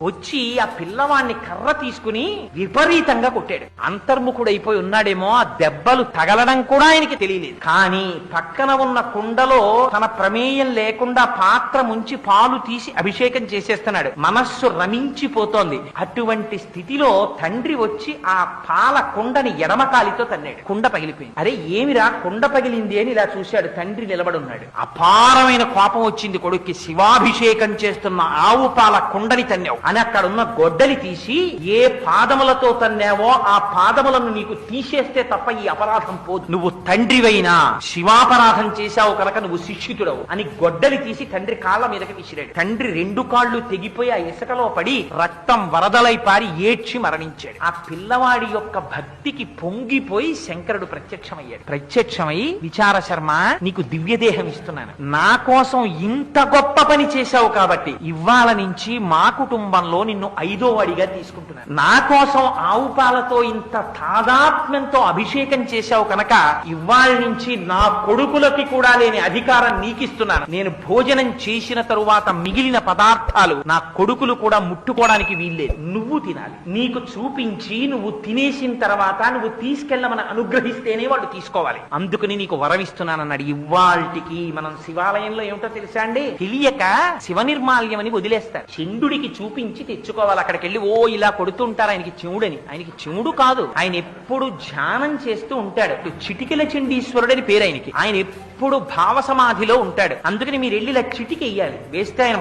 వచ్చి ఆ పిల్లవాణ్ణి కర్ర తీసుకుని విపరీతంగా కొట్టాడు. అంతర్ముఖుడైపోయి ఉన్నాడేమో, ఆ దెబ్బలు తగలడం కూడా ఆయనకి తెలియలేదు. కానీ పక్కన ఉన్న కుండలో తన ప్రమేయం లేకుండా పాత్ర ముంచి పాలు తీసి అభిషేకం చేసేస్తున్నాడు. మనస్సు రమించిపోతోంది. అటువంటి స్థితిలో తండ్రి వచ్చి ఆ పాల కుండని ఎడమకాలితో తన్నాడు. కుండ పగిలిపోయింది. అరే ఏమిరా కుండ పగిలింది అని ఇలా చూశాడు. తండ్రి నిలబడున్నాడు. అపారమైన కోపం వచ్చింది కొడుక్కి. శివాభిషేకం చేస్తున్న ఆవు పాల కుండని తన్నావు అని అక్కడున్న గొడ్డలి తీసి, ఏ పాదములతో తన్నావో ఆ పాదములను నీకు తీసేస్తే తప్ప ఈ అపరాధం పోదు. నువ్వు తండ్రివైనా శివాపరాధం చేశావు కనుక నువ్వు శిక్షితుడవు అని గొడ్డలి తీసి తండ్రి కాళ్ళ మీదకి విసిరాడు. తండ్రి రెండు కాళ్ళు తెగిపోయి ఆ ఇసుకలో పడి రక్తం వరదలై పారి ఏడ్చి మరణించాడు. ఆ పిల్లవాడి యొక్క భక్తికి పొంగిపోయి శంకరుడు ప్రత్యక్షమయ్యాడు. ప్రత్యక్షమై, విచార శర్మ, నీకు దివ్యదేహం ఇస్తున్నాను. నా కోసం ఇంత గొప్ప పని చేశావు కాబట్టి ఇవాళ నుంచి మా కుటుంబంలో నిన్ను 5వ వాడిగా తీసుకుంటున్నాను. నా కోసం ఆవు పాలతో ఇంత తాదాత్మ్యంతో అభిషేకం చేశావు కనుక ఇవాళ నుంచి నా కొడుకులకి కూడా లేని అధికారం నీకిస్తున్నాను. నేను భోజనం చేసిన తరువాత మిగిలిన పదార్థాలు నా కొడుకులు కూడా ముట్టుకోవడానికి వీల్లేదు. నువ్వు తినాలి. నీకు చూపించి నువ్వు తినేసిన తర్వాత నువ్వు తీసుకెళ్ళమని అనుగ్రహిస్తేనే వాడు తీసుకోవాలి. అందుకని నీకు వరమిస్తున్నానన్నాడు. ఇవాళకి మనం శివాలయంలో ఏమిటో తెలుసా అండి, తెలియక శివ నిర్మాల్యం అని వదిలేస్తారు. చండుడికి చూపించి తెచ్చుకోవాలి. అక్కడికి వెళ్ళి ఓ ఇలా కొడుతుంటారు ఆయనకి చెవుడని. ఆయనకి చెవుడు కాదు, ఆయన ఎప్పుడు ధ్యానం చేస్తూ ఉంటాడు. చిటికెల చండీశ్వరుడు అని పేరు ఆయనకి. ఆయన ఎప్పుడు భావ సమాధిలో ఉంటాడు. అందుకని మీరు వెళ్ళి ఇలా చిటికెయ్యాలి. వేస్తే ఆయన